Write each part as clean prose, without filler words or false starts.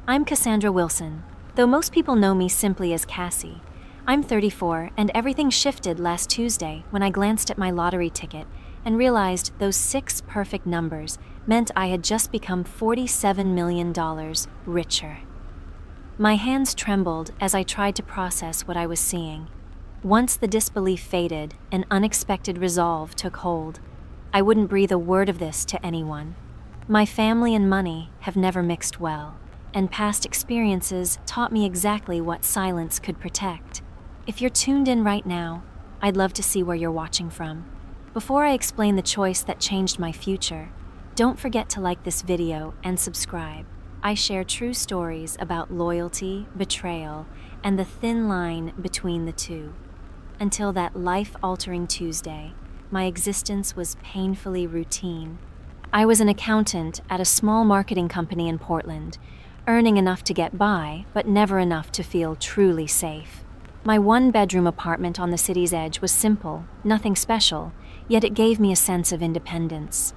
I'm Cassandra Wilson, though most people know me simply as Cassie. I'm 34, and everything shifted last Tuesday when I glanced at my lottery ticket and realized those 6 perfect numbers meant I had just become $47 million richer. My hands trembled as I tried to process what I was seeing. Once the disbelief faded, an unexpected resolve took hold. I wouldn't breathe a word of this to anyone. My family and money have never mixed well, and past experiences taught me exactly what silence could protect. If you're tuned in right now, I'd love to see where you're watching from. Before I explain the choice that changed my future, don't forget to like this video and subscribe. I share true stories about loyalty, betrayal, and the thin line between the two. Until that life-altering Tuesday, my existence was painfully routine. I was an accountant at a small marketing company in Portland, earning enough to get by, but never enough to feel truly safe. My one-bedroom apartment on the city's edge was simple, nothing special, yet it gave me a sense of independence.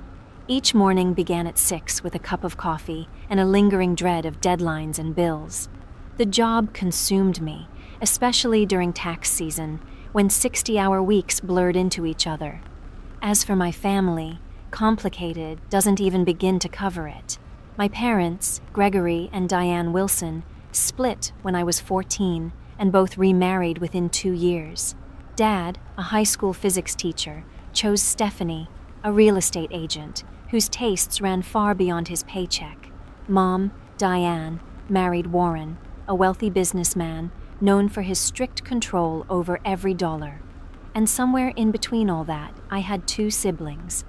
Each morning began at 6 with a cup of coffee and a lingering dread of deadlines and bills. The job consumed me, especially during tax season, when 60-hour weeks blurred into each other. As for my family, complicated doesn't even begin to cover it. My parents, Gregory and Diane Wilson, split when I was 14 and both remarried within 2 years. Dad, a high school physics teacher, chose Stephanie, a real estate agent, whose tastes ran far beyond his paycheck. Mom, Diane, married Warren, a wealthy businessman known for his strict control over every dollar. And somewhere in between all that, I had 2 siblings.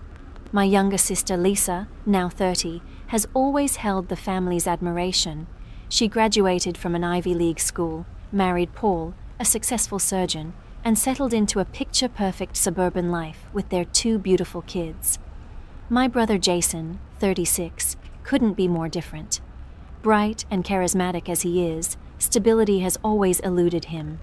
My younger sister Lisa, now 30, has always held the family's admiration. She graduated from an Ivy League school, married Paul, a successful surgeon, and settled into a picture-perfect suburban life with their 2 beautiful kids. My brother Jason, 36, couldn't be more different. Bright and charismatic as he is, stability has always eluded him.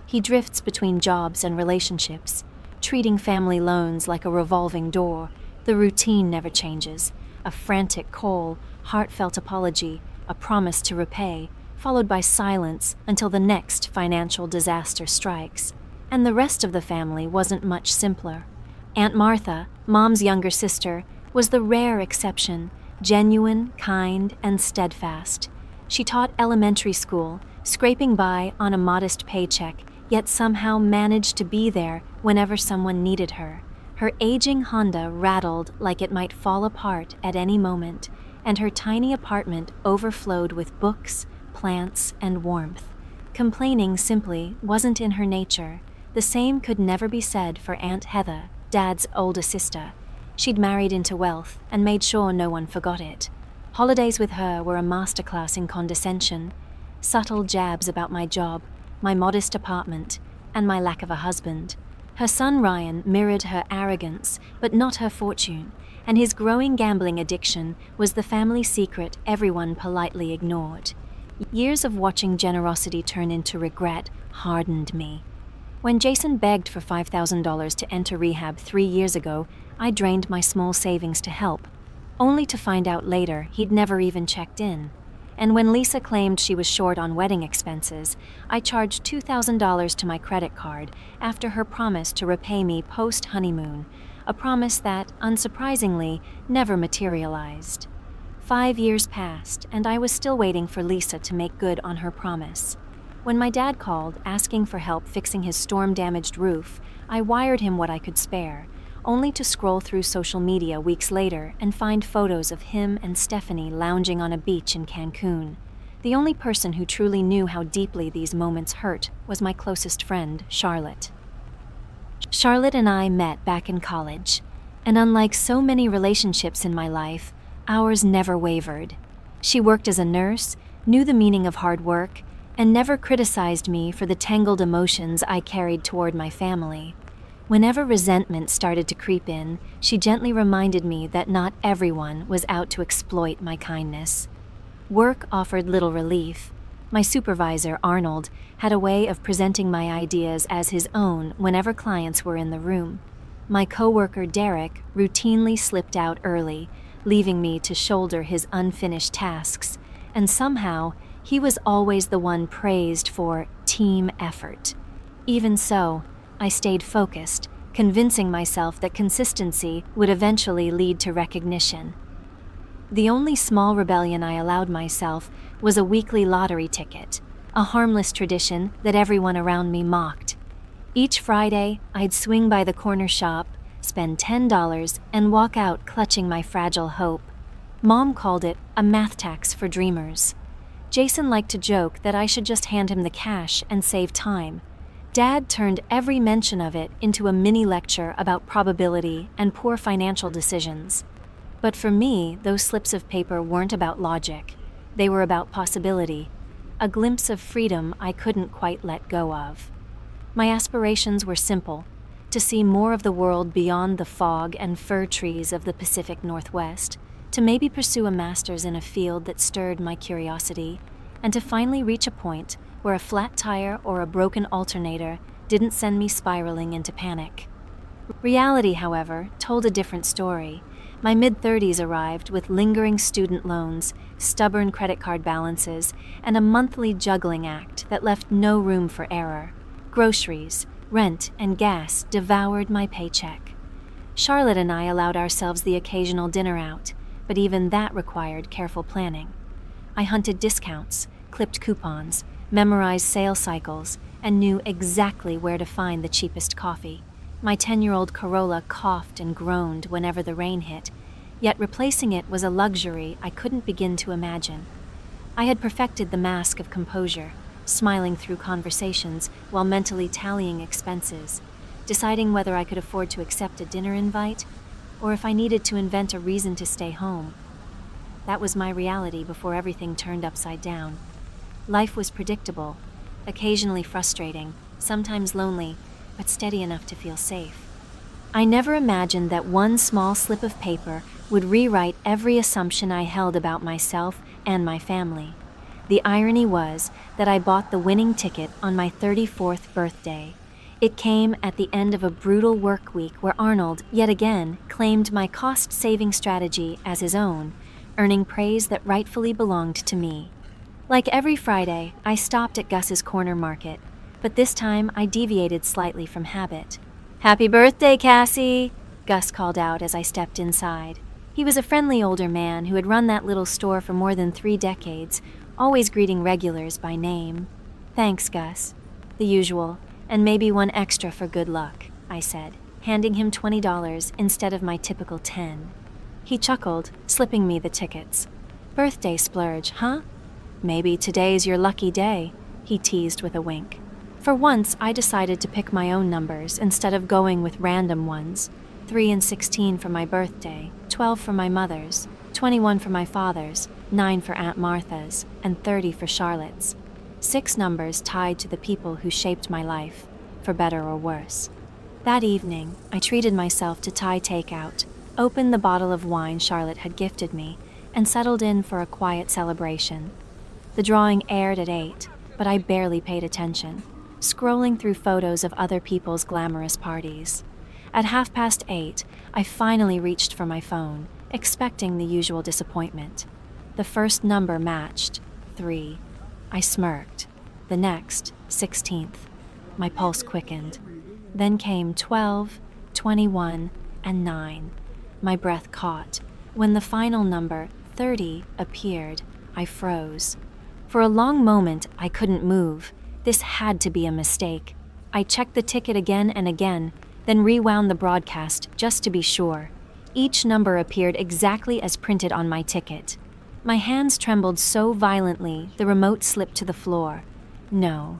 He drifts between jobs and relationships, treating family loans like a revolving door. The routine never changes. A frantic call, heartfelt apology, a promise to repay, followed by silence until the next financial disaster strikes. And the rest of the family wasn't much simpler. Aunt Martha, Mom's younger sister, was the rare exception, genuine, kind, and steadfast. She taught elementary school, scraping by on a modest paycheck, yet somehow managed to be there whenever someone needed her. Her aging Honda rattled like it might fall apart at any moment, and her tiny apartment overflowed with books, plants, and warmth. Complaining simply wasn't in her nature. The same could never be said for Aunt Heather, Dad's older sister. She'd married into wealth and made sure no one forgot it. Holidays with her were a masterclass in condescension. Subtle jabs about my job, my modest apartment, and my lack of a husband. Her son Ryan mirrored her arrogance, but not her fortune, and his growing gambling addiction was the family secret everyone politely ignored. Years of watching generosity turn into regret hardened me. When Jason begged for $5,000 to enter rehab 3 years ago, I drained my small savings to help, only to find out later he'd never even checked in. And when Lisa claimed she was short on wedding expenses, I charged $2,000 to my credit card after her promise to repay me post-honeymoon, a promise that, unsurprisingly, never materialized. 5 years passed, and I was still waiting for Lisa to make good on her promise. When my dad called, asking for help fixing his storm-damaged roof, I wired him what I could spare, only to scroll through social media weeks later and find photos of him and Stephanie lounging on a beach in Cancun. The only person who truly knew how deeply these moments hurt was my closest friend, Charlotte. Charlotte and I met back in college, and unlike so many relationships in my life, ours never wavered. She worked as a nurse, knew the meaning of hard work, and never criticized me for the tangled emotions I carried toward my family. Whenever resentment started to creep in, she gently reminded me that not everyone was out to exploit my kindness. Work offered little relief. My supervisor, Arnold, had a way of presenting my ideas as his own whenever clients were in the room. My coworker, Derek, routinely slipped out early, leaving me to shoulder his unfinished tasks, and somehow he was always the one praised for team effort. Even so, I stayed focused, convincing myself that consistency would eventually lead to recognition. The only small rebellion I allowed myself was a weekly lottery ticket, a harmless tradition that everyone around me mocked. Each Friday, I'd swing by the corner shop, spend $10, and walk out clutching my fragile hope. Mom called it a math tax for dreamers. Jason liked to joke that I should just hand him the cash and save time. Dad turned every mention of it into a mini lecture about probability and poor financial decisions. But for me, those slips of paper weren't about logic. They were about possibility, a glimpse of freedom I couldn't quite let go of. My aspirations were simple: to see more of the world beyond the fog and fir trees of the Pacific Northwest, to maybe pursue a master's in a field that stirred my curiosity, and to finally reach a point where a flat tire or a broken alternator didn't send me spiraling into panic. Reality, however, told a different story. My mid-30s arrived with lingering student loans, stubborn credit card balances, and a monthly juggling act that left no room for error. Groceries, rent, and gas devoured my paycheck. Charlotte and I allowed ourselves the occasional dinner out, but even that required careful planning. I hunted discounts, clipped coupons, memorized sale cycles, and knew exactly where to find the cheapest coffee. My 10-year-old Corolla coughed and groaned whenever the rain hit, yet replacing it was a luxury I couldn't begin to imagine. I had perfected the mask of composure, smiling through conversations while mentally tallying expenses, deciding whether I could afford to accept a dinner invite or if I needed to invent a reason to stay home. That was my reality before everything turned upside down. Life was predictable, occasionally frustrating, sometimes lonely, but steady enough to feel safe. I never imagined that one small slip of paper would rewrite every assumption I held about myself and my family. The irony was that I bought the winning ticket on my 34th birthday. It came at the end of a brutal work week where Arnold, yet again, claimed my cost-saving strategy as his own, earning praise that rightfully belonged to me. Like every Friday, I stopped at Gus's corner market, but this time I deviated slightly from habit. "Happy birthday, Cassie!" Gus called out as I stepped inside. He was a friendly older man who had run that little store for more than 3 decades, always greeting regulars by name. "Thanks, Gus." "The usual, and maybe one extra for good luck," I said, handing him $20 instead of my typical 10. He chuckled, slipping me the tickets. "Birthday splurge, huh? Maybe today's your lucky day," he teased with a wink. For once, I decided to pick my own numbers instead of going with random ones. 3 and 16 for my birthday, 12 for my mother's, 21 for my father's, 9 for Aunt Martha's, and 30 for Charlotte's. 6 numbers tied to the people who shaped my life, for better or worse. That evening, I treated myself to Thai takeout, opened the bottle of wine Charlotte had gifted me, and settled in for a quiet celebration. The drawing aired at 8, but I barely paid attention, scrolling through photos of other people's glamorous parties. At 8:30, I finally reached for my phone, expecting the usual disappointment. The first number matched, 3. I smirked. The next, 16th. My pulse quickened. Then came 12, 21, and 9. My breath caught. When the final number, 30, appeared, I froze. For a long moment, I couldn't move. This had to be a mistake. I checked the ticket again and again, then rewound the broadcast just to be sure. Each number appeared exactly as printed on my ticket. My hands trembled so violently, the remote slipped to the floor. "No,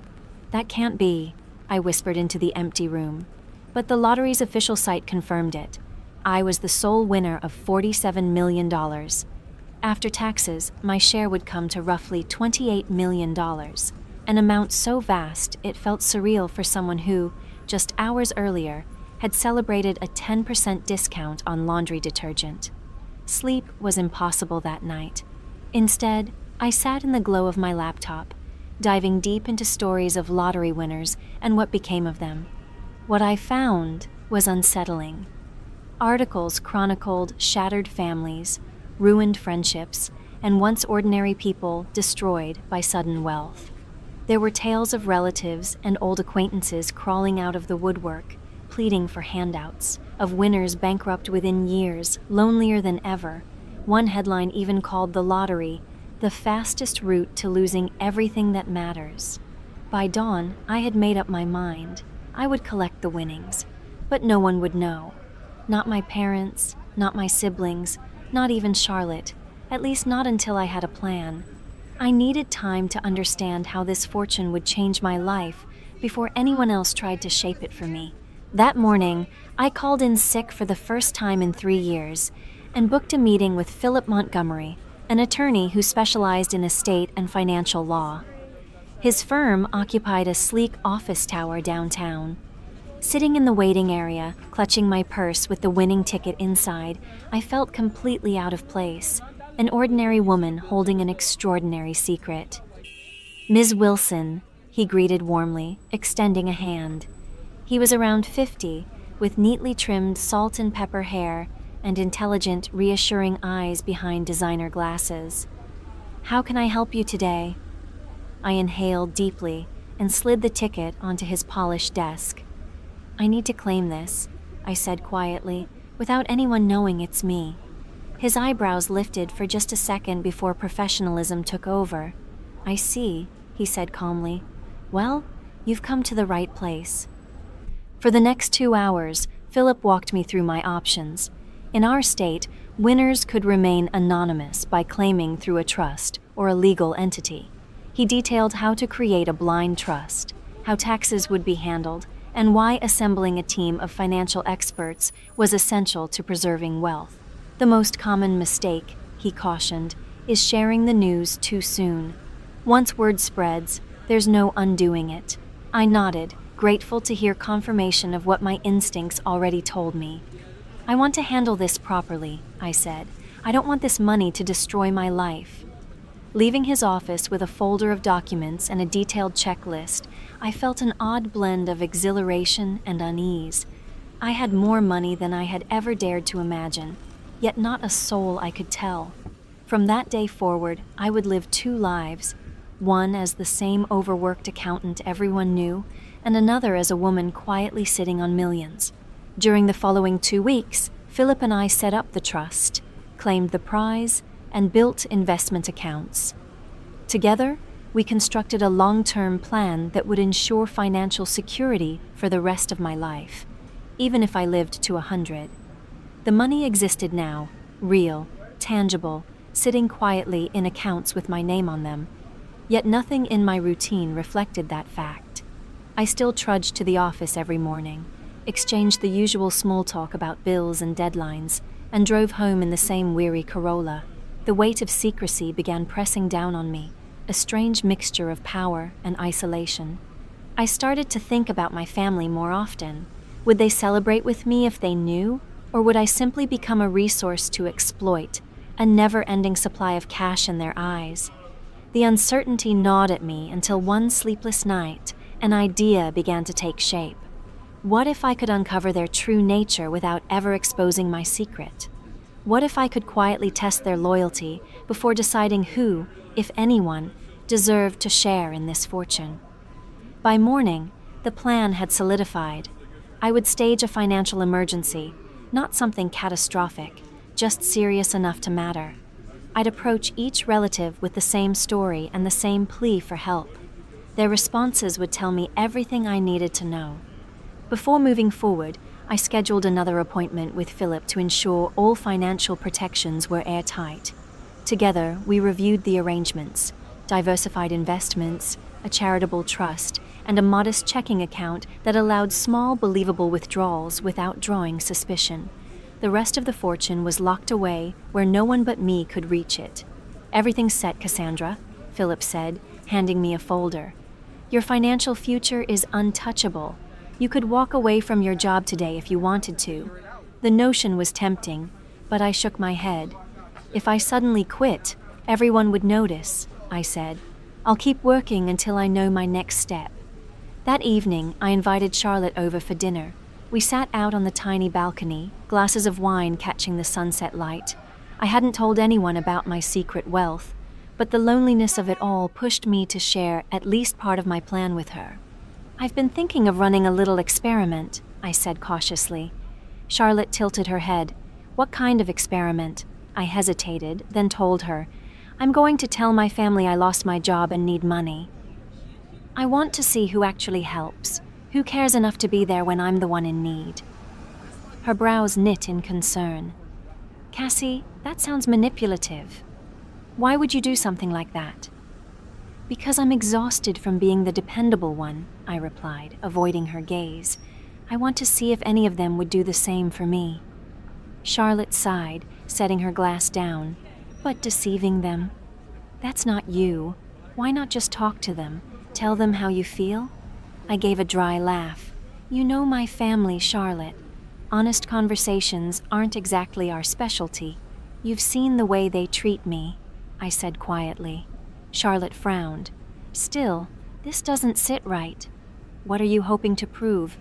that can't be," I whispered into the empty room. But the lottery's official site confirmed it. I was the sole winner of $47 million. After taxes, my share would come to roughly $28 million, an amount so vast it felt surreal for someone who, just hours earlier, had celebrated a 10% discount on laundry detergent. Sleep was impossible that night. Instead, I sat in the glow of my laptop, diving deep into stories of lottery winners and what became of them. What I found was unsettling. Articles chronicled shattered families, ruined friendships, and once ordinary people destroyed by sudden wealth. There were tales of relatives and old acquaintances crawling out of the woodwork, pleading for handouts, of winners bankrupt within years, lonelier than ever. One headline even called the lottery the fastest route to losing everything that matters. By dawn, I had made up my mind. I would collect the winnings, but no one would know. Not my parents, not my siblings, not even Charlotte, at least not until I had a plan. I needed time to understand how this fortune would change my life before anyone else tried to shape it for me. That morning, I called in sick for the first time in 3 years and booked a meeting with Philip Montgomery, an attorney who specialized in estate and financial law. His firm occupied a sleek office tower downtown. Sitting in the waiting area, clutching my purse with the winning ticket inside, I felt completely out of place, an ordinary woman holding an extraordinary secret. "Ms. Wilson," he greeted warmly, extending a hand. He was around 50, with neatly trimmed salt and pepper hair and intelligent, reassuring eyes behind designer glasses. "How can I help you today?" I inhaled deeply and slid the ticket onto his polished desk. "I need to claim this," I said quietly, without anyone knowing it's me. His eyebrows lifted for just a second before professionalism took over. "I see," he said calmly. "Well, you've come to the right place." For the next 2 hours, Philip walked me through my options. In our state, winners could remain anonymous by claiming through a trust or a legal entity. He detailed how to create a blind trust, how taxes would be handled, and why assembling a team of financial experts was essential to preserving wealth. The most common mistake, he cautioned, is sharing the news too soon. Once word spreads, there's no undoing it. I nodded, grateful to hear confirmation of what my instincts already told me. "I want to handle this properly," I said. "I don't want this money to destroy my life." Leaving his office with a folder of documents and a detailed checklist, I felt an odd blend of exhilaration and unease. I had more money than I had ever dared to imagine, yet not a soul I could tell. From that day forward, I would live 2 lives, one as the same overworked accountant everyone knew, and another as a woman quietly sitting on millions. During the following 2 weeks, Philip and I set up the trust, claimed the prize, and built investment accounts. Together, we constructed a long-term plan that would ensure financial security for the rest of my life, even if I lived to 100. The money existed now, real, tangible, sitting quietly in accounts with my name on them. Yet nothing in my routine reflected that fact. I still trudged to the office every morning, exchanged the usual small talk about bills and deadlines, and drove home in the same weary Corolla. The weight of secrecy began pressing down on me, a strange mixture of power and isolation. I started to think about my family more often. Would they celebrate with me if they knew, or would I simply become a resource to exploit, a never-ending supply of cash in their eyes? The uncertainty gnawed at me until one sleepless night, an idea began to take shape. What if I could uncover their true nature without ever exposing my secret? What if I could quietly test their loyalty before deciding who, if anyone, deserved to share in this fortune? By morning, the plan had solidified. I would stage a financial emergency, not something catastrophic, just serious enough to matter. I'd approach each relative with the same story and the same plea for help. Their responses would tell me everything I needed to know. Before moving forward, I scheduled another appointment with Philip to ensure all financial protections were airtight. Together, we reviewed the arrangements, diversified investments, a charitable trust, and a modest checking account that allowed small, believable withdrawals without drawing suspicion. The rest of the fortune was locked away where no one but me could reach it. "Everything's set, Cassandra," Philip said, handing me a folder. "Your financial future is untouchable. You could walk away from your job today if you wanted to." The notion was tempting, but I shook my head. "If I suddenly quit, everyone would notice," I said. "I'll keep working until I know my next step." That evening, I invited Charlotte over for dinner. We sat out on the tiny balcony, glasses of wine catching the sunset light. I hadn't told anyone about my secret wealth, but the loneliness of it all pushed me to share at least part of my plan with her. "I've been thinking of running a little experiment," I said cautiously. Charlotte tilted her head. "What kind of experiment?" I hesitated, then told her, "I'm going to tell my family I lost my job and need money. I want to see who actually helps, who cares enough to be there when I'm the one in need." Her brows knit in concern. "Cassie, that sounds manipulative. Why would you do something like that?" "Because I'm exhausted from being the dependable one," I replied, avoiding her gaze. "I want to see if any of them would do the same for me." Charlotte sighed, setting her glass down. "But deceiving them? That's not you. Why not just talk to them? Tell them how you feel?" I gave a dry laugh. "You know my family, Charlotte. Honest conversations aren't exactly our specialty. You've seen the way they treat me," I said quietly. Charlotte frowned. "Still, this doesn't sit right. What are you hoping to prove?"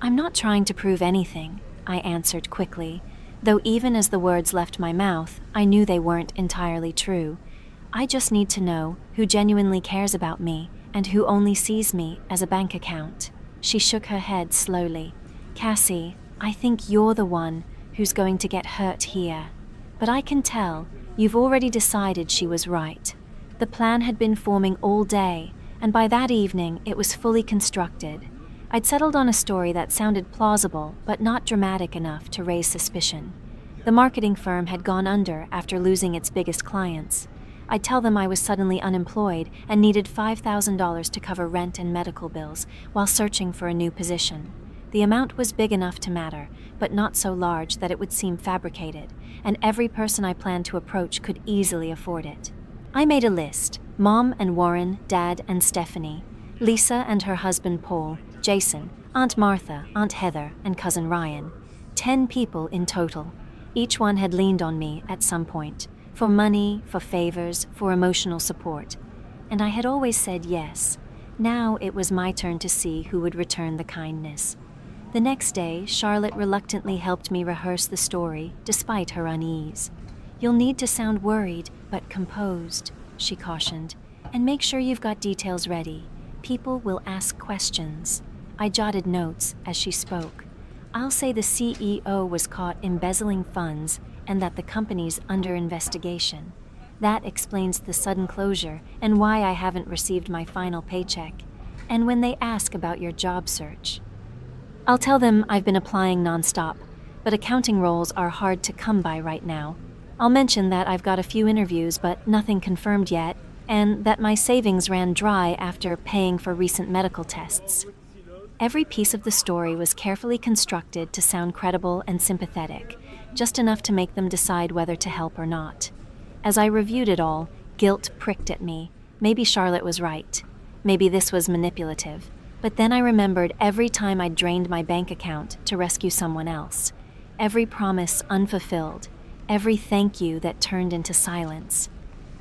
"I'm not trying to prove anything," I answered quickly, though even as the words left my mouth, I knew they weren't entirely true. "I just need to know who genuinely cares about me and who only sees me as a bank account." She shook her head slowly. "Cassie, I think you're the one who's going to get hurt here. But I can tell you've already decided she was right. The plan had been forming all day, and by that evening it was fully constructed. I'd settled on a story that sounded plausible but not dramatic enough to raise suspicion. The marketing firm had gone under after losing its biggest clients. I'd tell them I was suddenly unemployed and needed $5,000 to cover rent and medical bills while searching for a new position. The amount was big enough to matter, but not so large that it would seem fabricated, and every person I planned to approach could easily afford it. I made a list: Mom and Warren, Dad and Stephanie, Lisa and her husband Paul, Jason, Aunt Martha, Aunt Heather, and Cousin Ryan. 10 people in total. Each one had leaned on me at some point, for money, for favors, for emotional support. And I had always said yes. Now it was my turn to see who would return the kindness. The next day, Charlotte reluctantly helped me rehearse the story, despite her unease. "You'll need to sound worried, but composed," she cautioned, "and make sure you've got details ready. People will ask questions." I jotted notes as she spoke. "I'll say the CEO was caught embezzling funds and that the company's under investigation. That explains the sudden closure and why I haven't received my final paycheck. And when they ask about your job search, I'll tell them I've been applying nonstop, but accounting roles are hard to come by right now. I'll mention that I've got a few interviews but nothing confirmed yet, and that my savings ran dry after paying for recent medical tests." Every piece of the story was carefully constructed to sound credible and sympathetic, just enough to make them decide whether to help or not. As I reviewed it all, guilt pricked at me. Maybe Charlotte was right. Maybe this was manipulative. But then I remembered every time I drained my bank account to rescue someone else. Every promise unfulfilled. Every thank you that turned into silence.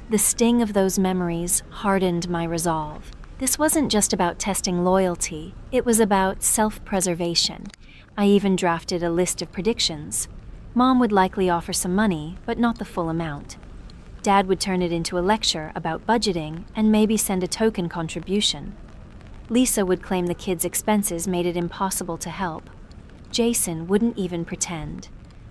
The sting of those memories hardened my resolve. This wasn't just about testing loyalty. It was about self-preservation. I even drafted a list of predictions. Mom would likely offer some money, but not the full amount. Dad would turn it into a lecture about budgeting and maybe send a token contribution. Lisa would claim the kids' expenses made it impossible to help. Jason wouldn't even pretend.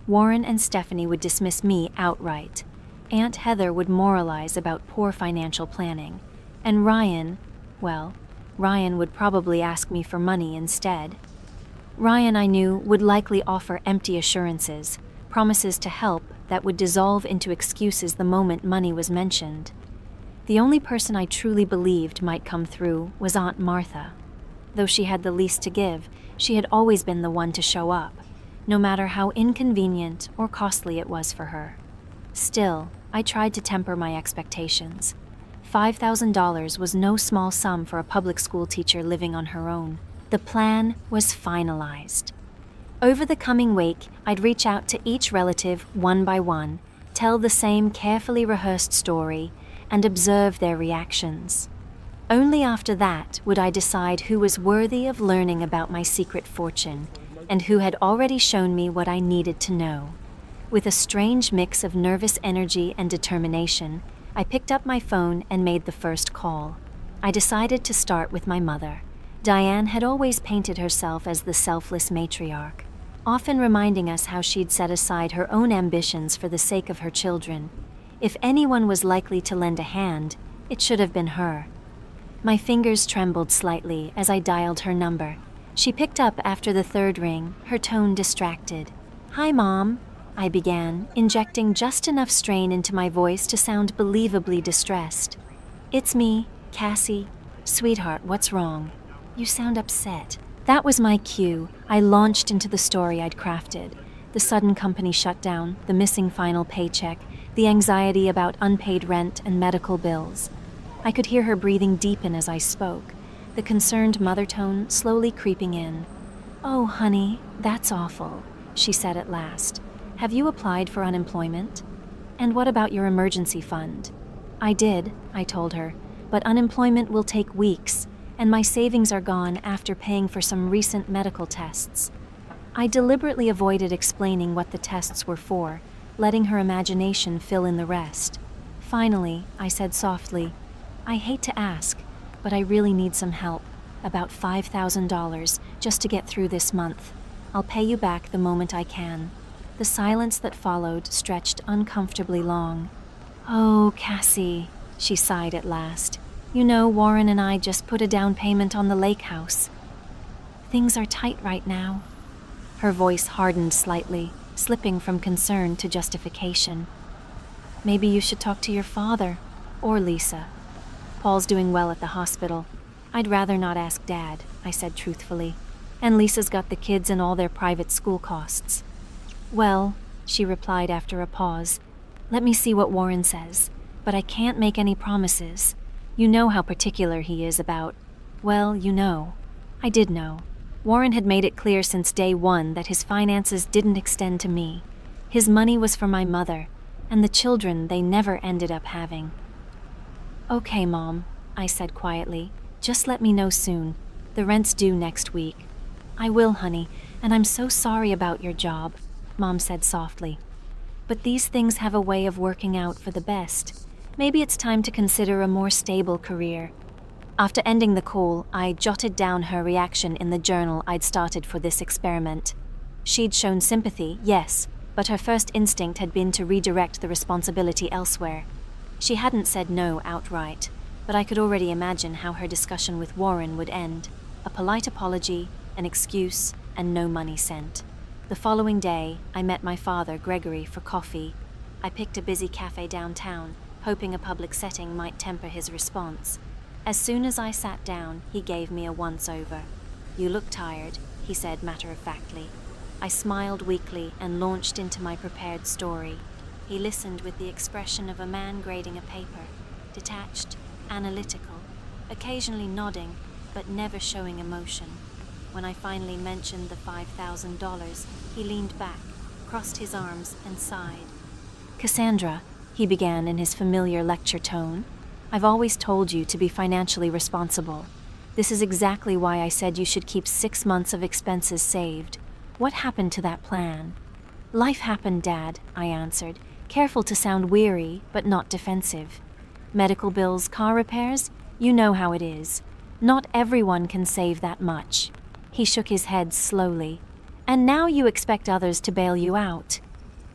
Warren and Stephanie would dismiss me outright. Aunt Heather would moralize about poor financial planning. And Ryan would probably ask me for money instead. Ryan, I knew, would likely offer empty assurances, promises to help that would dissolve into excuses the moment money was mentioned. The only person I truly believed might come through was Aunt Martha. Though she had the least to give, she had always been the one to show up, no matter how inconvenient or costly it was for her. Still, I tried to temper my expectations. $5,000 was no small sum for a public school teacher living on her own. The plan was finalized. Over the coming week, I'd reach out to each relative one by one, tell the same carefully rehearsed story, and observe their reactions. Only after that would I decide who was worthy of learning about my secret fortune, and who had already shown me what I needed to know. With a strange mix of nervous energy and determination, I picked up my phone and made the first call. I decided to start with my mother. Diane had always painted herself as the selfless matriarch, often reminding us how she'd set aside her own ambitions for the sake of her children. If anyone was likely to lend a hand, it should have been her. My fingers trembled slightly as I dialed her number. She picked up after the third ring, her tone distracted. "Hi, Mom," I began, injecting just enough strain into my voice to sound believably distressed. "It's me, Cassie. Sweetheart, what's wrong? You sound upset." That was my cue. I launched into the story I'd crafted. The sudden company shutdown, the missing final paycheck, the anxiety about unpaid rent and medical bills. I could hear her breathing deepen as I spoke, the concerned mother tone slowly creeping in. "Oh, honey, that's awful," she said at last. "Have you applied for unemployment? And what about your emergency fund?" "I did," I told her, "but unemployment will take weeks, and my savings are gone after paying for some recent medical tests." I deliberately avoided explaining what the tests were for, letting her imagination fill in the rest. Finally, I said softly, "I hate to ask, but I really need some help. About $5,000 just to get through this month. I'll pay you back the moment I can." The silence that followed stretched uncomfortably long. "Oh, Cassie," she sighed at last. "You know, Warren and I just put a down payment on the lake house. Things are tight right now." Her voice hardened slightly, slipping from concern to justification. "Maybe you should talk to your father, or Lisa. Paul's doing well at the hospital. I'd rather not ask Dad," I said truthfully. "And Lisa's got the kids and all their private school costs." "Well," she replied after a pause, "let me see what Warren says, but I can't make any promises. You know how particular he is about, well, you know." I did know. Warren had made it clear since day one that his finances didn't extend to me. His money was for my mother, and the children they never ended up having. "Okay, Mom," I said quietly. "Just let me know soon. The rent's due next week." "I will, honey, and I'm so sorry about your job," Mom said softly. "But these things have a way of working out for the best. Maybe it's time to consider a more stable career." After ending the call, I jotted down her reaction in the journal I'd started for this experiment. She'd shown sympathy, yes, but her first instinct had been to redirect the responsibility elsewhere. She hadn't said no outright, but I could already imagine how her discussion with Warren would end. A polite apology, an excuse, and no money sent. The following day, I met my father, Gregory, for coffee. I picked a busy cafe downtown, hoping a public setting might temper his response. As soon as I sat down, he gave me a once-over. "You look tired," he said matter-of-factly. I smiled weakly and launched into my prepared story. He listened with the expression of a man grading a paper, detached, analytical, occasionally nodding, but never showing emotion. When I finally mentioned the $5,000, he leaned back, crossed his arms, and sighed. "Cassandra," he began in his familiar lecture tone, "I've always told you to be financially responsible. This is exactly why I said you should keep 6 months of expenses saved. What happened to that plan?" "Life happened, Dad," I answered, careful to sound weary but not defensive. "Medical bills, car repairs, you know how it is. Not everyone can save that much." He shook his head slowly. "And now you expect others to bail you out.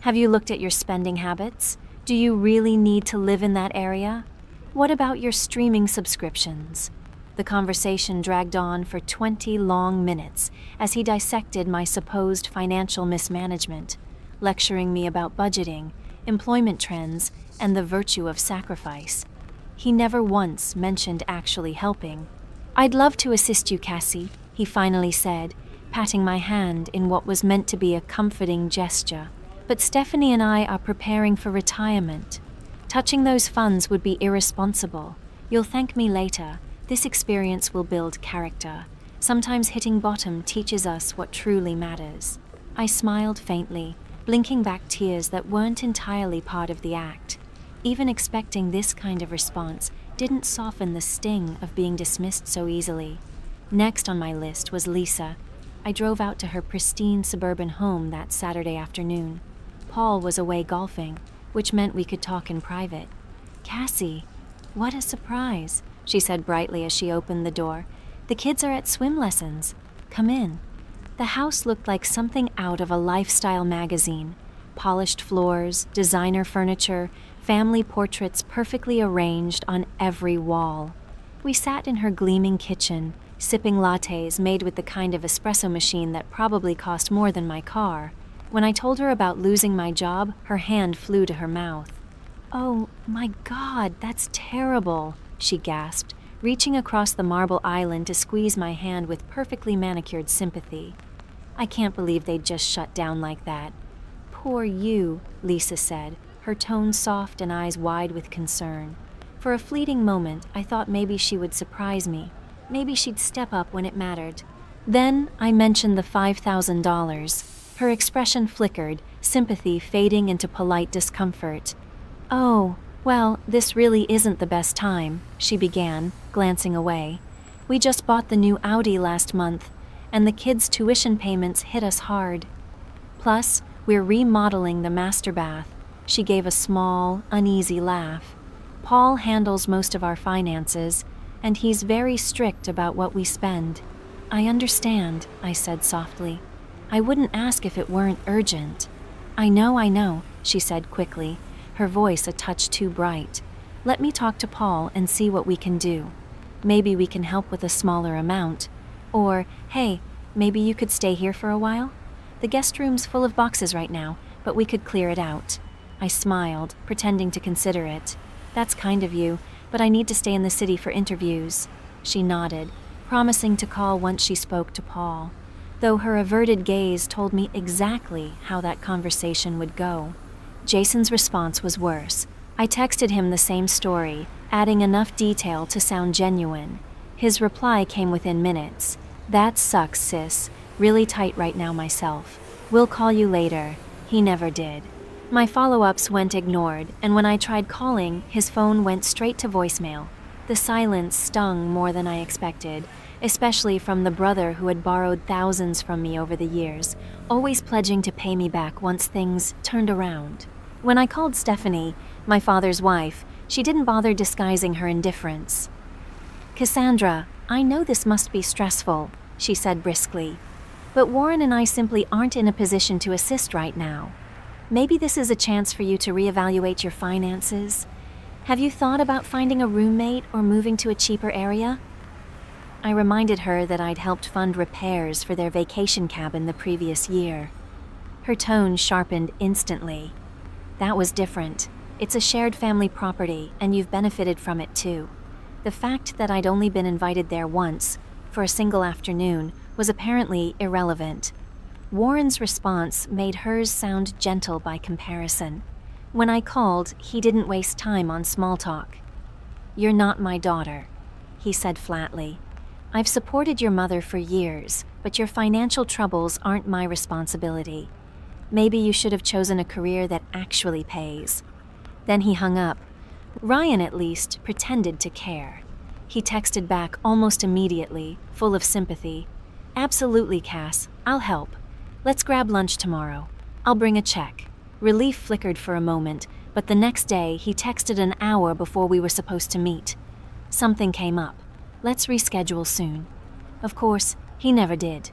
Have you looked at your spending habits? Do you really need to live in that area? What about your streaming subscriptions?" The conversation dragged on for 20 long minutes as he dissected my supposed financial mismanagement, lecturing me about budgeting, employment trends, and the virtue of sacrifice. He never once mentioned actually helping. "I'd love to assist you, Cassie," he finally said, patting my hand in what was meant to be a comforting gesture. "But Stephanie and I are preparing for retirement. Touching those funds would be irresponsible. You'll thank me later. This experience will build character. Sometimes hitting bottom teaches us what truly matters." I smiled faintly, blinking back tears that weren't entirely part of the act. Even expecting this kind of response didn't soften the sting of being dismissed so easily. Next on my list was Lisa. I drove out to her pristine suburban home that Saturday afternoon. Paul was away golfing, which meant we could talk in private. "Cassie, what a surprise," she said brightly as she opened the door. "The kids are at swim lessons. Come in." The house looked like something out of a lifestyle magazine. Polished floors, designer furniture, family portraits perfectly arranged on every wall. We sat in her gleaming kitchen, sipping lattes made with the kind of espresso machine that probably cost more than my car. When I told her about losing my job, her hand flew to her mouth. "Oh, my God, that's terrible," she gasped, reaching across the marble island to squeeze my hand with perfectly manicured sympathy. "I can't believe they'd just shut down like that." "Poor you," Lisa said, her tone soft and eyes wide with concern. For a fleeting moment, I thought maybe she would surprise me. Maybe she'd step up when it mattered. Then I mentioned the $5,000. Her expression flickered, sympathy fading into polite discomfort. "Oh, well, this really isn't the best time," she began, glancing away. "We just bought the new Audi last month, and the kids' tuition payments hit us hard. Plus, we're remodeling the master bath." She gave a small, uneasy laugh. "Paul handles most of our finances, and he's very strict about what we spend." "I understand," I said softly. "I wouldn't ask if it weren't urgent." I know," she said quickly, her voice a touch too bright. "Let me talk to Paul and see what we can do. Maybe we can help with a smaller amount. Or, hey, maybe you could stay here for a while? The guest room's full of boxes right now, but we could clear it out." I smiled, pretending to consider it. "That's kind of you, but I need to stay in the city for interviews." She nodded, promising to call once she spoke to Paul, though her averted gaze told me exactly how that conversation would go. Jason's response was worse. I texted him the same story, adding enough detail to sound genuine. His reply came within minutes. "That sucks, sis. Really tight right now myself. We'll call you later." He never did. My follow-ups went ignored, and when I tried calling, his phone went straight to voicemail. The silence stung more than I expected, especially from the brother who had borrowed thousands from me over the years, always pledging to pay me back once things turned around. When I called Stephanie, my father's wife, she didn't bother disguising her indifference. "Cassandra, I know this must be stressful," she said briskly, "but Warren and I simply aren't in a position to assist right now. Maybe this is a chance for you to reevaluate your finances. Have you thought about finding a roommate or moving to a cheaper area?" I reminded her that I'd helped fund repairs for their vacation cabin the previous year. Her tone sharpened instantly. "That was different. It's a shared family property, and you've benefited from it too." The fact that I'd only been invited there once, for a single afternoon, was apparently irrelevant. Warren's response made hers sound gentle by comparison. When I called, he didn't waste time on small talk. "You're not my daughter," he said flatly. "I've supported your mother for years, but your financial troubles aren't my responsibility. Maybe you should have chosen a career that actually pays." Then he hung up. Ryan, at least, pretended to care. He texted back almost immediately, full of sympathy. "Absolutely, Cass. I'll help. Let's grab lunch tomorrow. I'll bring a check." Relief flickered for a moment, but the next day he texted an hour before we were supposed to meet. "Something came up. Let's reschedule soon." Of course, he never did.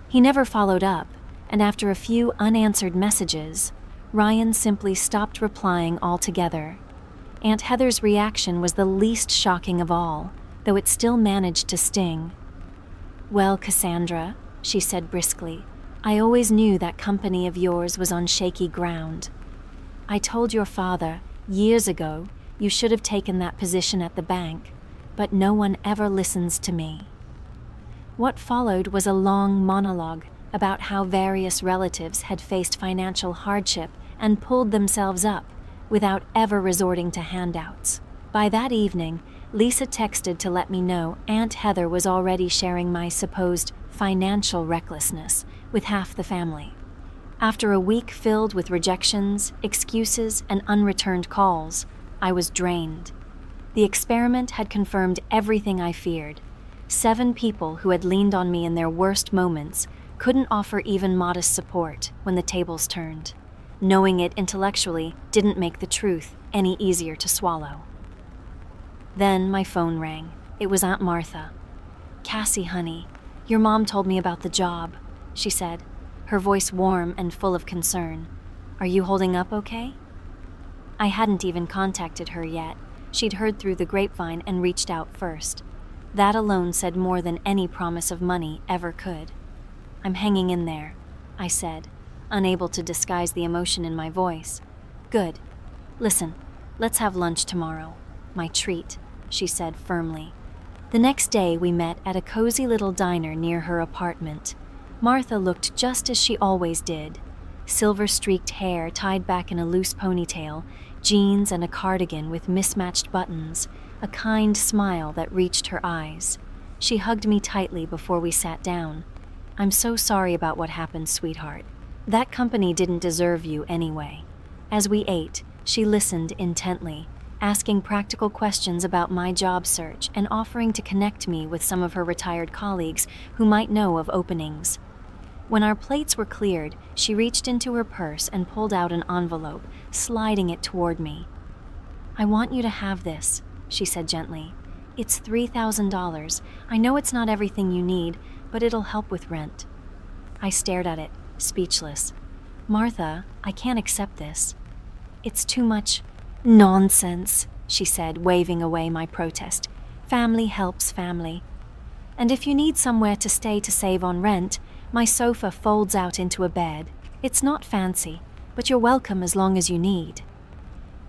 He never followed up, and after a few unanswered messages, Ryan simply stopped replying altogether. Aunt Heather's reaction was the least shocking of all, though it still managed to sting. "Well, Cassandra," she said briskly, "I always knew that company of yours was on shaky ground. I told your father, years ago, you should have taken that position at the bank, but no one ever listens to me." What followed was a long monologue about how various relatives had faced financial hardship and pulled themselves up without ever resorting to handouts. By that evening, Lisa texted to let me know Aunt Heather was already sharing my supposed financial recklessness with half the family. After a week filled with rejections, excuses, and unreturned calls, I was drained. The experiment had confirmed everything I feared. 7 people who had leaned on me in their worst moments couldn't offer even modest support when the tables turned. Knowing it intellectually didn't make the truth any easier to swallow. Then my phone rang. It was Aunt Martha. "Cassie, honey, your mom told me about the job," she said, her voice warm and full of concern. "Are you holding up okay?" I hadn't even contacted her yet. She'd heard through the grapevine and reached out first. That alone said more than any promise of money ever could. "I'm hanging in there," I said, unable to disguise the emotion in my voice. "Good. Listen, let's have lunch tomorrow. My treat," she said firmly. The next day we met at a cozy little diner near her apartment. Martha looked just as she always did. Silver-streaked hair tied back in a loose ponytail, jeans and a cardigan with mismatched buttons, a kind smile that reached her eyes. She hugged me tightly before we sat down. "I'm so sorry about what happened, sweetheart. That company didn't deserve you anyway." As we ate, she listened intently, asking practical questions about my job search and offering to connect me with some of her retired colleagues who might know of openings. When our plates were cleared, she reached into her purse and pulled out an envelope, sliding it toward me. "I want you to have this," she said gently. "It's $3,000. I know it's not everything you need, but it'll help with rent." I stared at it, speechless. "Martha, I can't accept this. It's too much." "Nonsense," she said, waving away my protest. "Family helps family. And if you need somewhere to stay to save on rent, my sofa folds out into a bed. It's not fancy, but you're welcome as long as you need."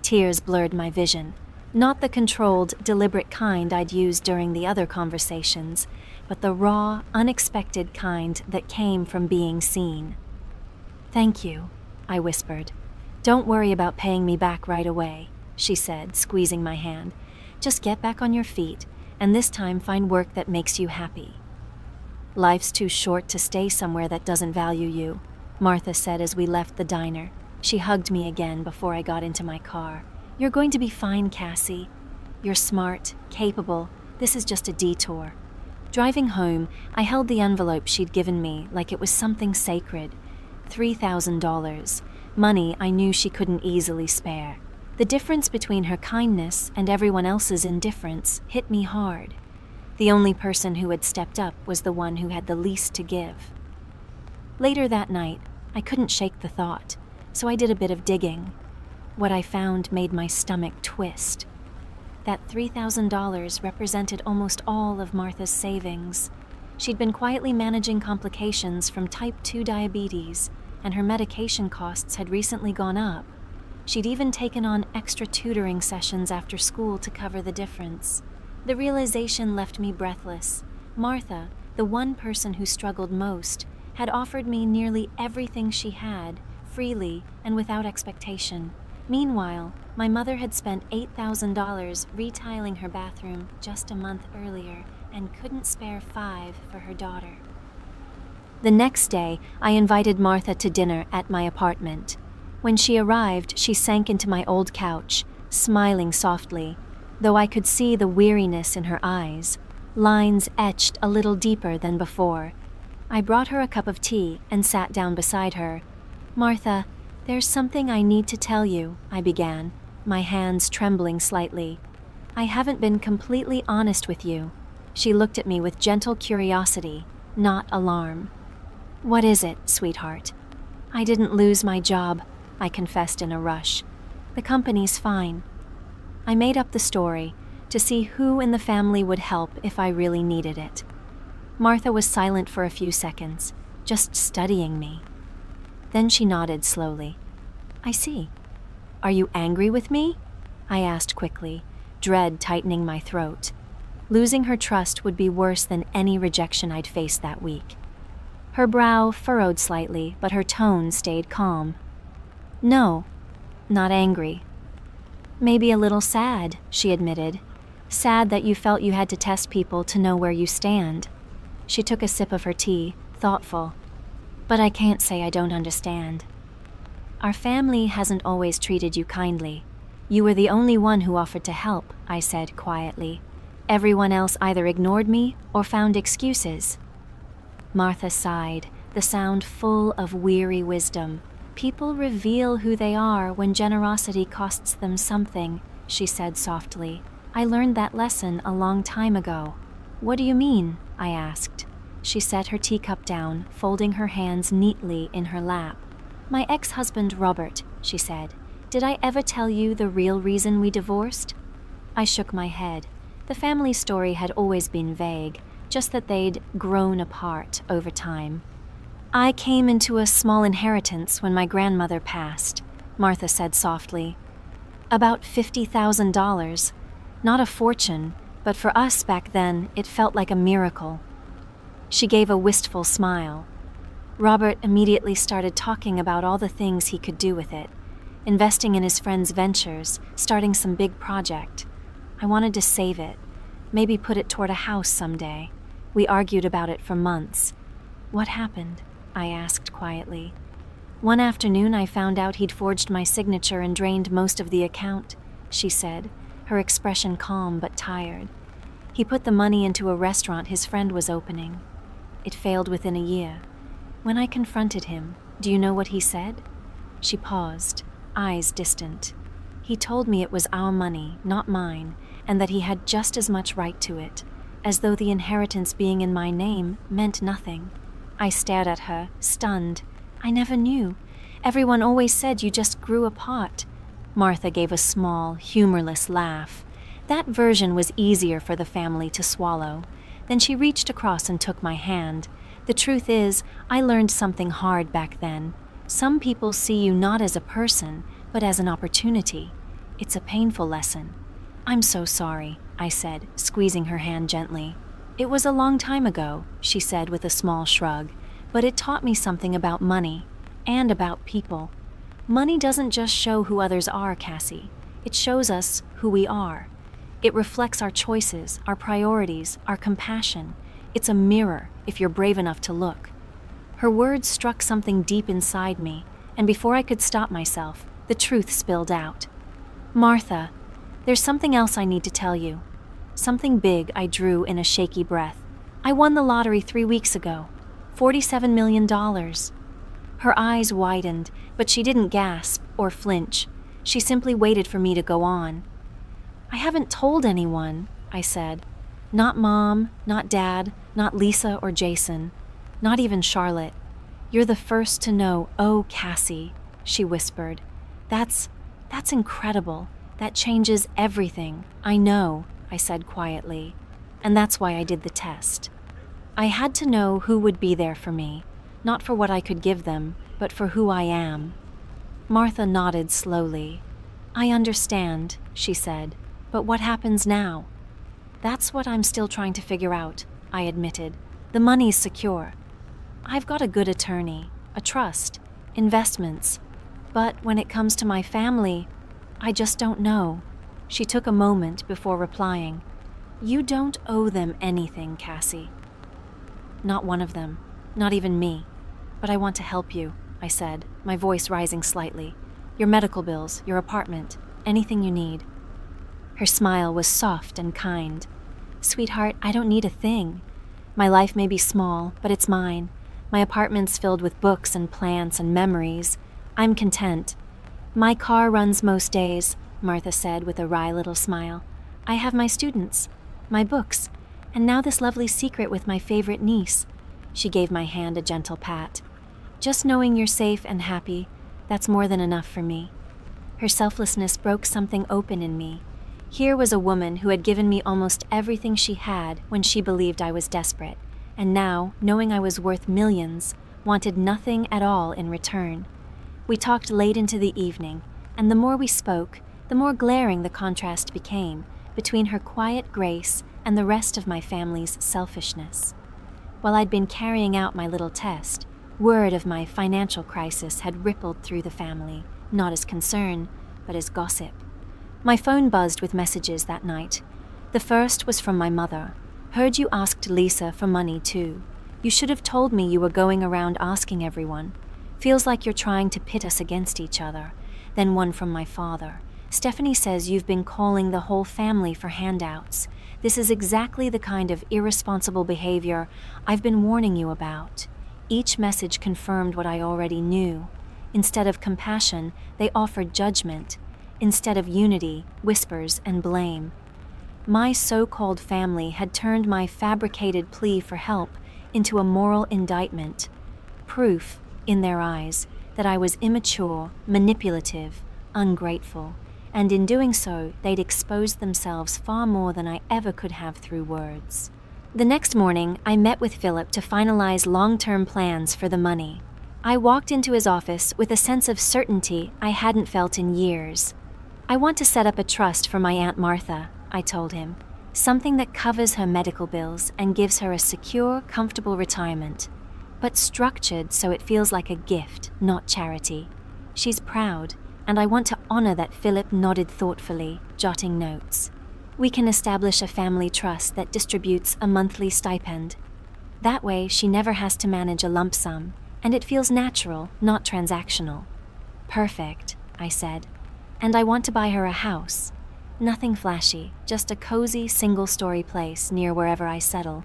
Tears blurred my vision. Not the controlled, deliberate kind I'd used during the other conversations, but the raw, unexpected kind that came from being seen. "Thank you," I whispered. "Don't worry about paying me back right away," she said, squeezing my hand. "Just get back on your feet, and this time find work that makes you happy." "Life's too short to stay somewhere that doesn't value you," Martha said as we left the diner. She hugged me again before I got into my car. "You're going to be fine, Cassie. You're smart, capable. This is just a detour." Driving home, I held the envelope she'd given me like it was something sacred. $3,000. Money I knew she couldn't easily spare. The difference between her kindness and everyone else's indifference hit me hard. The only person who had stepped up was the one who had the least to give. Later that night, I couldn't shake the thought, so I did a bit of digging. What I found made my stomach twist. That $3,000 represented almost all of Martha's savings. She'd been quietly managing complications from type 2 diabetes, and her medication costs had recently gone up. She'd even taken on extra tutoring sessions after school to cover the difference. The realization left me breathless. Martha, the one person who struggled most, had offered me nearly everything she had, freely and without expectation. Meanwhile, my mother had spent $8,000 retiling her bathroom just a month earlier and couldn't spare $5 for her daughter. The next day, I invited Martha to dinner at my apartment. When she arrived, she sank into my old couch, smiling softly, though I could see the weariness in her eyes, lines etched a little deeper than before. I brought her a cup of tea and sat down beside her. "Martha, there's something I need to tell you," I began, my hands trembling slightly. "I haven't been completely honest with you." She looked at me with gentle curiosity, not alarm. "What is it, sweetheart?" "I didn't lose my job," I confessed in a rush. "The company's fine." I made up the story to see who in the family would help if I really needed it. Martha was silent for a few seconds, just studying me. Then she nodded slowly. "I see. Are you angry with me?" I asked quickly, dread tightening my throat. Losing her trust would be worse than any rejection I'd faced that week. Her brow furrowed slightly, but her tone stayed calm. "No, not angry. Maybe a little sad," she admitted. "Sad that you felt you had to test people to know where you stand." She took a sip of her tea, thoughtful. "But I can't say I don't understand. Our family hasn't always treated you kindly. You were the only one who offered to help," I said quietly. "Everyone else either ignored me or found excuses." Martha sighed, the sound full of weary wisdom. People reveal who they are when generosity costs them something, she said softly. I learned that lesson a long time ago. What do you mean? I asked. She set her teacup down, folding her hands neatly in her lap. My ex-husband Robert, she said. Did I ever tell you the real reason we divorced? I shook my head. The family story had always been vague, just that they'd grown apart over time. I came into a small inheritance when my grandmother passed, Martha said softly. About $50,000. Not a fortune, but for us back then, it felt like a miracle. She gave a wistful smile. Robert immediately started talking about all the things he could do with it, investing in his friend's ventures, starting some big project. I wanted to save it, maybe put it toward a house someday. We argued about it for months. What happened? I asked quietly. One afternoon I found out he'd forged my signature and drained most of the account, she said, her expression calm but tired. He put the money into a restaurant his friend was opening. It failed within a year. When I confronted him, do you know what he said? She paused, eyes distant. He told me it was our money, not mine, and that he had just as much right to it, as though the inheritance being in my name meant nothing. I stared at her, stunned. I never knew. Everyone always said you just grew apart. Martha gave a small, humorless laugh. That version was easier for the family to swallow. Then she reached across and took my hand. The truth is, I learned something hard back then. Some people see you not as a person, but as an opportunity. It's a painful lesson. I'm so sorry, I said, squeezing her hand gently. It was a long time ago, she said with a small shrug, but it taught me something about money and about people. Money doesn't just show who others are, Cassie. It shows us who we are. It reflects our choices, our priorities, our compassion. It's a mirror, if you're brave enough to look. Her words struck something deep inside me, and before I could stop myself, the truth spilled out. Martha, there's something else I need to tell you. Something big, I drew in a shaky breath. I won the lottery 3 weeks ago. $47 million. Her eyes widened, but she didn't gasp or flinch. She simply waited for me to go on. I haven't told anyone, I said. Not Mom, not Dad, not Lisa or Jason, not even Charlotte. You're the first to know. Oh, Cassie, she whispered. That's incredible. That changes everything. I know, I said quietly. And that's why I did the test. I had to know who would be there for me, not for what I could give them, but for who I am. Martha nodded slowly. I understand, she said, but what happens now? That's what I'm still trying to figure out, I admitted. The money's secure. I've got a good attorney, a trust, investments. But when it comes to my family, I just don't know. She took a moment before replying. You don't owe them anything, Cassie. Not one of them, not even me. But I want to help you, I said, my voice rising slightly. Your medical bills, your apartment, anything you need. Her smile was soft and kind. Sweetheart, I don't need a thing. My life may be small, but it's mine. My apartment's filled with books and plants and memories. I'm content. My car runs most days, Martha said with a wry little smile. I have my students, my books, and now this lovely secret with my favorite niece. She gave my hand a gentle pat. Just knowing you're safe and happy, that's more than enough for me. Her selflessness broke something open in me. Here was a woman who had given me almost everything she had when she believed I was desperate, and now, knowing I was worth millions, wanted nothing at all in return. We talked late into the evening, and the more we spoke, the more glaring the contrast became between her quiet grace and the rest of my family's selfishness. While I'd been carrying out my little test, word of my financial crisis had rippled through the family, not as concern, but as gossip. My phone buzzed with messages that night. The first was from my mother. Heard you asked Lisa for money too. You should have told me you were going around asking everyone. Feels like you're trying to pit us against each other. Then one from my father. Stephanie says you've been calling the whole family for handouts. This is exactly the kind of irresponsible behavior I've been warning you about. Each message confirmed what I already knew. Instead of compassion, they offered judgment. Instead of unity, whispers and blame. My so-called family had turned my fabricated plea for help into a moral indictment, proof, in their eyes, that I was immature, manipulative, ungrateful, and in doing so, they'd exposed themselves far more than I ever could have through words. The next morning, I met with Philip to finalize long-term plans for the money. I walked into his office with a sense of certainty I hadn't felt in years. I want to set up a trust for my Aunt Martha, I told him, something that covers her medical bills and gives her a secure, comfortable retirement, but structured so it feels like a gift, not charity. She's proud, and I want to honor that. Philip nodded thoughtfully, jotting notes. We can establish a family trust that distributes a monthly stipend. That way, she never has to manage a lump sum, and it feels natural, not transactional. Perfect, I said. And I want to buy her a house. Nothing flashy, just a cozy, single-story place near wherever I settle.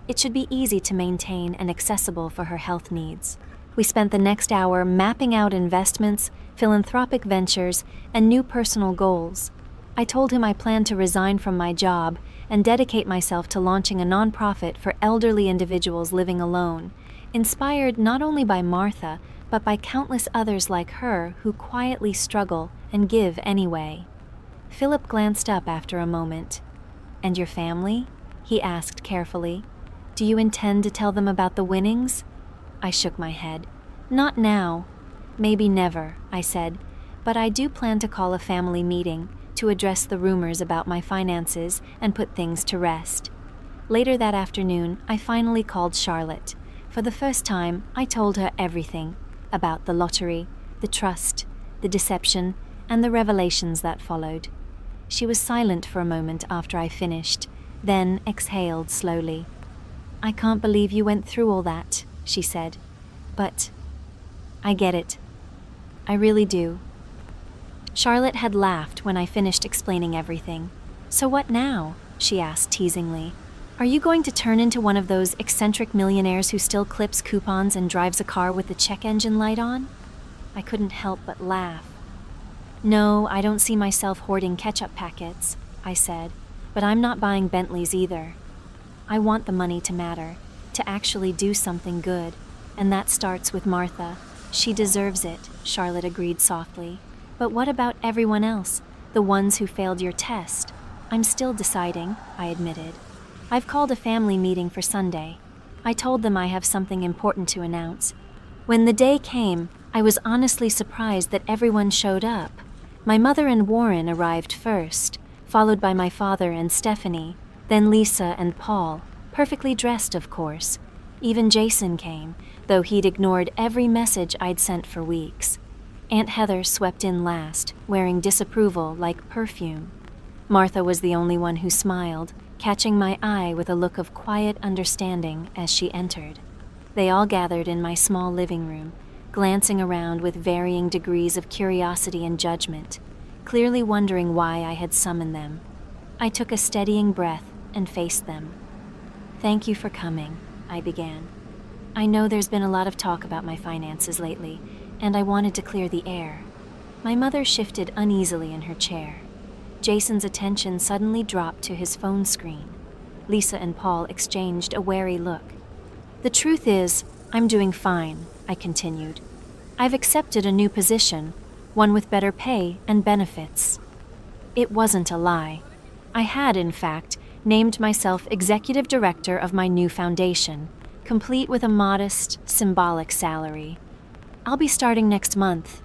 It should be easy to maintain and accessible for her health needs. We spent the next hour mapping out investments, philanthropic ventures, and new personal goals. I told him I planned to resign from my job and dedicate myself to launching a nonprofit for elderly individuals living alone, inspired not only by Martha, but by countless others like her who quietly struggle and give anyway. Philip glanced up after a moment. "And your family?" he asked carefully. "Do you intend to tell them about the winnings?" I shook my head. "Not now. Maybe never," I said, "but I do plan to call a family meeting to address the rumors about my finances and put things to rest." Later that afternoon, I finally called Charlotte. For the first time, I told her everything about the lottery, the trust, the deception, and the revelations that followed. She was silent for a moment after I finished, then exhaled slowly. "I can't believe you went through all that," she said. "But I get it. I really do." Charlotte had laughed when I finished explaining everything. "So what now?" she asked teasingly. "Are you going to turn into one of those eccentric millionaires who still clips coupons and drives a car with the check engine light on?" I couldn't help but laugh. "No, I don't see myself hoarding ketchup packets," I said, "but I'm not buying Bentleys either. I want the money to matter, to actually do something good, and that starts with Martha. She deserves it," Charlotte agreed softly. "But what about everyone else, the ones who failed your test?" "I'm still deciding," I admitted. "I've called a family meeting for Sunday. I told them I have something important to announce." When the day came, I was honestly surprised that everyone showed up. My mother and Warren arrived first, followed by my father and Stephanie, then Lisa and Paul, perfectly dressed, of course. Even Jason came, though he'd ignored every message I'd sent for weeks. Aunt Heather swept in last, wearing disapproval like perfume. Martha was the only one who smiled, catching my eye with a look of quiet understanding as she entered. They all gathered in my small living room, glancing around with varying degrees of curiosity and judgment, clearly wondering why I had summoned them. I took a steadying breath and faced them. "Thank you for coming," I began. "I know there's been a lot of talk about my finances lately, and I wanted to clear the air." My mother shifted uneasily in her chair. Jason's attention suddenly dropped to his phone screen. Lisa and Paul exchanged a wary look. "The truth is, I'm doing fine," I continued. "I've accepted a new position, one with better pay and benefits." It wasn't a lie. I had, in fact, named myself executive director of my new foundation, complete with a modest, symbolic salary. "I'll be starting next month."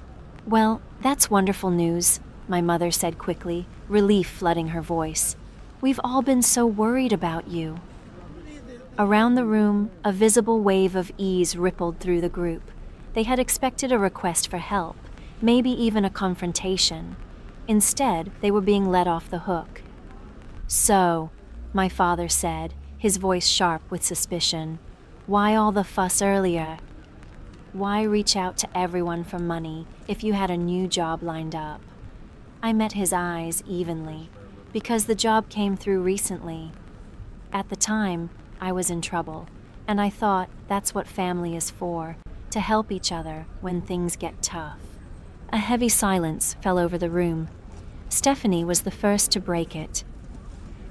"Well, that's wonderful news," my mother said quickly, relief flooding her voice. "We've all been so worried about you." Around the room, a visible wave of ease rippled through the group. They had expected a request for help, maybe even a confrontation. Instead, they were being let off the hook. "So," my father said, his voice sharp with suspicion, "why all the fuss earlier? Why reach out to everyone for money if you had a new job lined up?" I met his eyes evenly, because the job came through recently. At the time, I was in trouble, and I thought that's what family is for, to help each other when things get tough. A heavy silence fell over the room. Stephanie was the first to break it.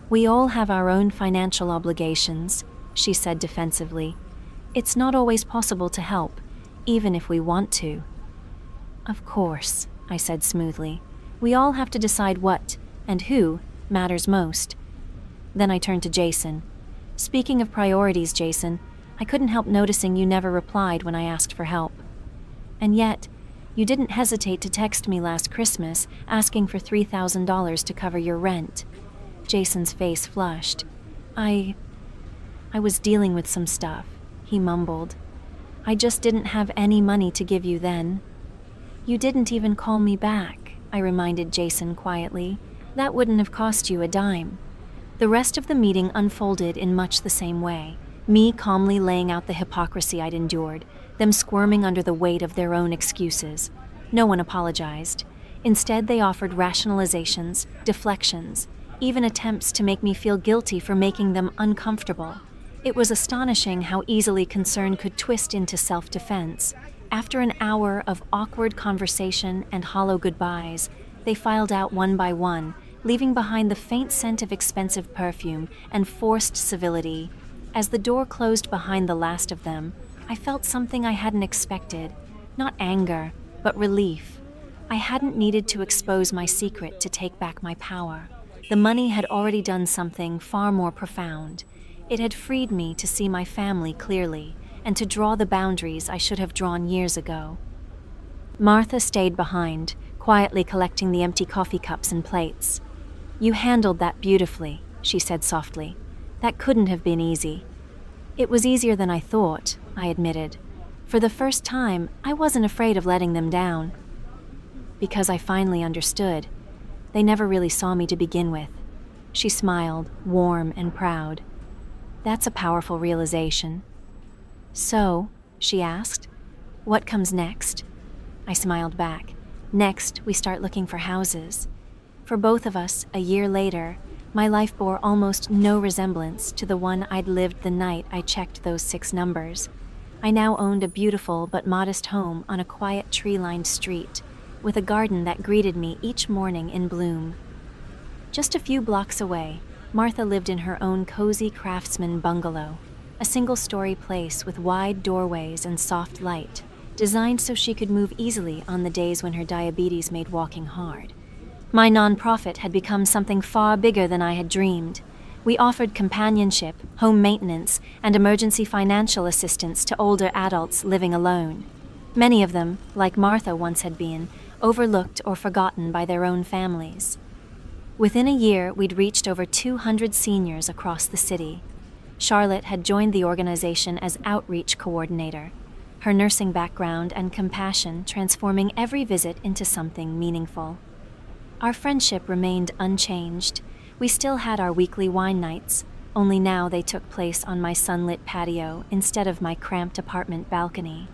"We all have our own financial obligations," she said defensively. "It's not always possible to help, even if we want to." "Of course," I said smoothly. "We all have to decide what, and who, matters most." Then I turned to Jason. "Speaking of priorities, Jason, I couldn't help noticing you never replied when I asked for help. And yet, you didn't hesitate to text me last Christmas asking for $3,000 to cover your rent." Jason's face flushed. I was dealing with some stuff," he mumbled. "I just didn't have any money to give you then." "You didn't even call me back," I reminded Jason quietly. "That wouldn't have cost you a dime." The rest of the meeting unfolded in much the same way, me calmly laying out the hypocrisy I'd endured, them squirming under the weight of their own excuses. No one apologized. Instead, they offered rationalizations, deflections, even attempts to make me feel guilty for making them uncomfortable. It was astonishing how easily concern could twist into self-defense. After an hour of awkward conversation and hollow goodbyes, they filed out one by one, leaving behind the faint scent of expensive perfume and forced civility. As the door closed behind the last of them, I felt something I hadn't expected. Not anger, but relief. I hadn't needed to expose my secret to take back my power. The money had already done something far more profound. It had freed me to see my family clearly and to draw the boundaries I should have drawn years ago. Martha stayed behind, quietly collecting the empty coffee cups and plates. "You handled that beautifully," she said softly. "That couldn't have been easy." "It was easier than I thought," I admitted. For the first time, I wasn't afraid of letting them down. Because I finally understood. They never really saw me to begin with. She smiled, warm and proud. "That's a powerful realization." "So," she asked, "what comes next?" I smiled back. "Next, we start looking for houses." For both of us, a year later, my life bore almost no resemblance to the one I'd lived the night I checked those 6 numbers. I now owned a beautiful but modest home on a quiet tree-lined street, with a garden that greeted me each morning in bloom. Just a few blocks away, Martha lived in her own cozy craftsman bungalow, a single-story place with wide doorways and soft light, designed so she could move easily on the days when her diabetes made walking hard. My nonprofit had become something far bigger than I had dreamed. We offered companionship, home maintenance, and emergency financial assistance to older adults living alone. Many of them, like Martha once had been, overlooked or forgotten by their own families. Within a year, we'd reached over 200 seniors across the city. Charlotte had joined the organization as outreach coordinator, her nursing background and compassion transforming every visit into something meaningful. Our friendship remained unchanged. We still had our weekly wine nights, only now they took place on my sunlit patio instead of my cramped apartment balcony.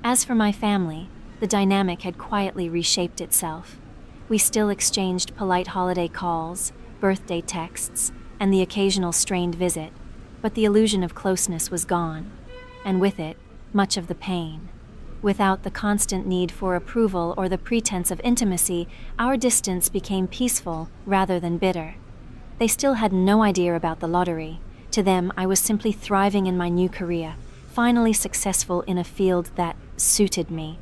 As for my family, the dynamic had quietly reshaped itself. We still exchanged polite holiday calls, birthday texts, and the occasional strained visit, but the illusion of closeness was gone, and with it, much of the pain. Without the constant need for approval or the pretense of intimacy, our distance became peaceful rather than bitter. They still had no idea about the lottery. To them, I was simply thriving in my new career, finally successful in a field that suited me.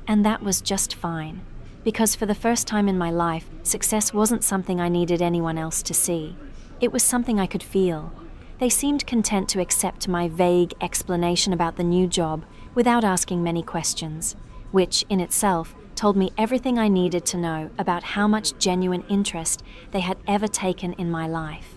And that was just fine, because for the first time in my life, success wasn't something I needed anyone else to see. It was something I could feel. They seemed content to accept my vague explanation about the new job without asking many questions, which, in itself, told me everything I needed to know about how much genuine interest they had ever taken in my life.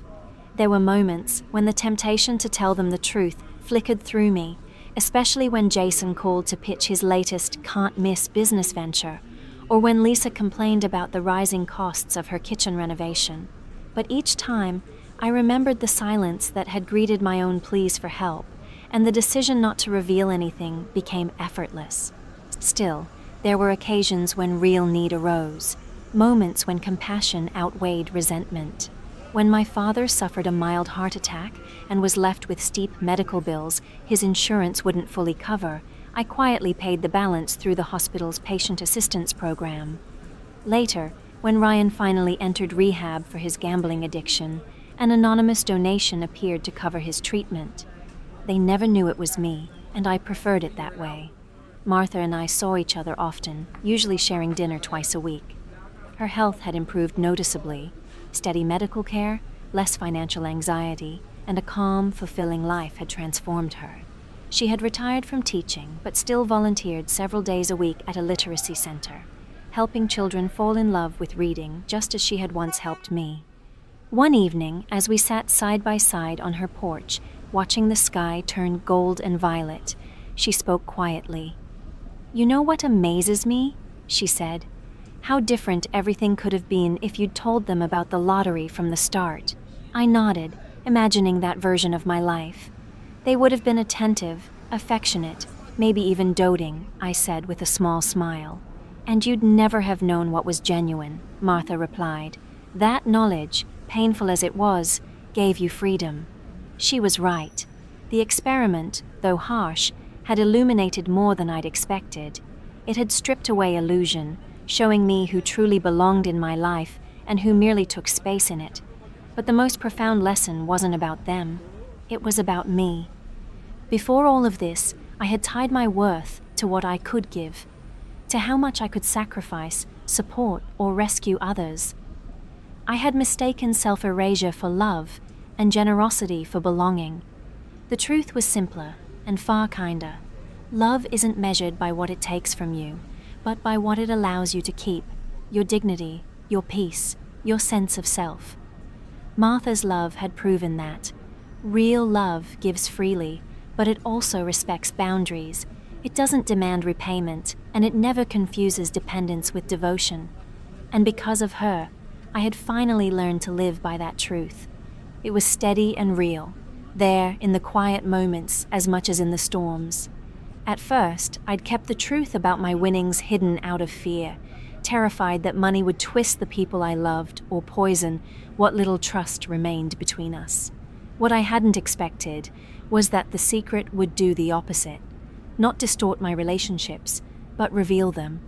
There were moments when the temptation to tell them the truth flickered through me, especially when Jason called to pitch his latest can't-miss business venture, or when Lisa complained about the rising costs of her kitchen renovation. But each time, I remembered the silence that had greeted my own pleas for help, and the decision not to reveal anything became effortless. Still, there were occasions when real need arose, moments when compassion outweighed resentment. When my father suffered a mild heart attack and was left with steep medical bills his insurance wouldn't fully cover, I quietly paid the balance through the hospital's patient assistance program. Later, when Ryan finally entered rehab for his gambling addiction, an anonymous donation appeared to cover his treatment. They never knew it was me, and I preferred it that way. Martha and I saw each other often, usually sharing dinner twice a week. Her health had improved noticeably. Steady medical care, less financial anxiety, and a calm, fulfilling life had transformed her. She had retired from teaching, but still volunteered several days a week at a literacy center, helping children fall in love with reading just as she had once helped me. One evening, as we sat side by side on her porch, watching the sky turn gold and violet, she spoke quietly. "You know what amazes me?" she said. "How different everything could have been if you'd told them about the lottery from the start." I nodded, imagining that version of my life. "They would have been attentive, affectionate, maybe even doting," I said with a small smile. "And you'd never have known what was genuine," Martha replied. "That knowledge, painful as it was, gave you freedom." She was right. The experiment, though harsh, had illuminated more than I'd expected. It had stripped away illusion, showing me who truly belonged in my life and who merely took space in it. But the most profound lesson wasn't about them. It was about me. Before all of this, I had tied my worth to what I could give, to how much I could sacrifice, support, or rescue others. I had mistaken self-erasure for love and generosity for belonging. The truth was simpler and far kinder. Love isn't measured by what it takes from you, but by what it allows you to keep, your dignity, your peace, your sense of self. Martha's love had proven that. Real love gives freely, but it also respects boundaries. It doesn't demand repayment, and it never confuses dependence with devotion. And because of her, I had finally learned to live by that truth. It was steady and real, there in the quiet moments as much as in the storms. At first, I'd kept the truth about my winnings hidden out of fear, terrified that money would twist the people I loved or poison what little trust remained between us. What I hadn't expected was that the secret would do the opposite, not distort my relationships, but reveal them.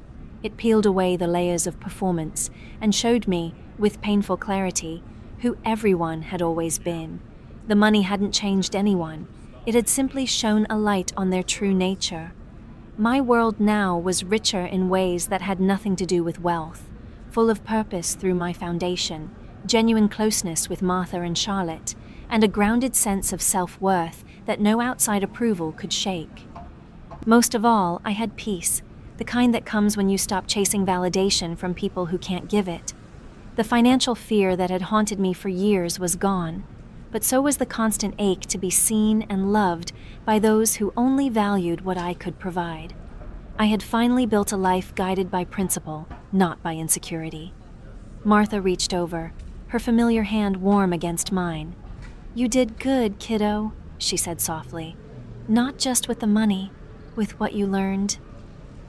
It peeled away the layers of performance and showed me, with painful clarity, who everyone had always been. The money hadn't changed anyone. It had simply shone a light on their true nature. My world now was richer in ways that had nothing to do with wealth, full of purpose through my foundation, genuine closeness with Martha and Charlotte, and a grounded sense of self-worth that no outside approval could shake. Most of all, I had peace, the kind that comes when you stop chasing validation from people who can't give it. The financial fear that had haunted me for years was gone, but so was the constant ache to be seen and loved by those who only valued what I could provide. I had finally built a life guided by principle, not by insecurity. Martha reached over, her familiar hand warm against mine. "You did good, kiddo," she said softly. "Not just with the money, with what you learned."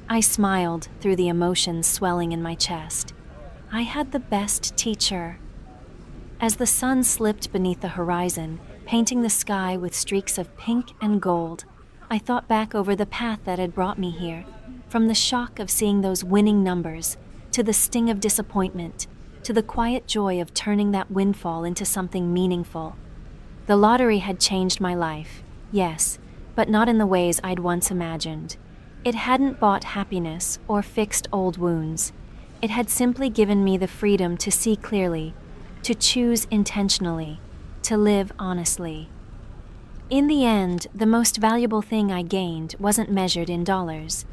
I smiled through the emotions swelling in my chest. I had the best teacher. As the sun slipped beneath the horizon, painting the sky with streaks of pink and gold, I thought back over the path that had brought me here, from the shock of seeing those winning numbers, to the sting of disappointment, to the quiet joy of turning that windfall into something meaningful. The lottery had changed my life, yes, but not in the ways I'd once imagined. It hadn't bought happiness or fixed old wounds. It had simply given me the freedom to see clearly, to choose intentionally, to live honestly. In the end, the most valuable thing I gained wasn't measured in dollars.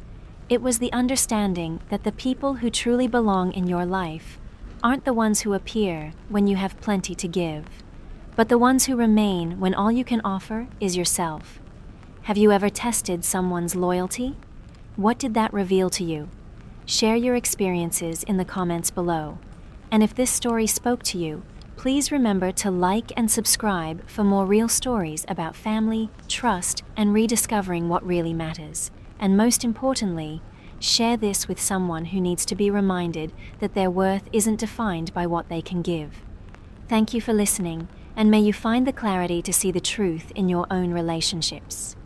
It was the understanding that the people who truly belong in your life aren't the ones who appear when you have plenty to give, but the ones who remain when all you can offer is yourself. Have you ever tested someone's loyalty? What did that reveal to you? Share your experiences in the comments below. And if this story spoke to you, please remember to like and subscribe for more real stories about family, trust, and rediscovering what really matters. And most importantly, share this with someone who needs to be reminded that their worth isn't defined by what they can give. Thank you for listening, and may you find the clarity to see the truth in your own relationships.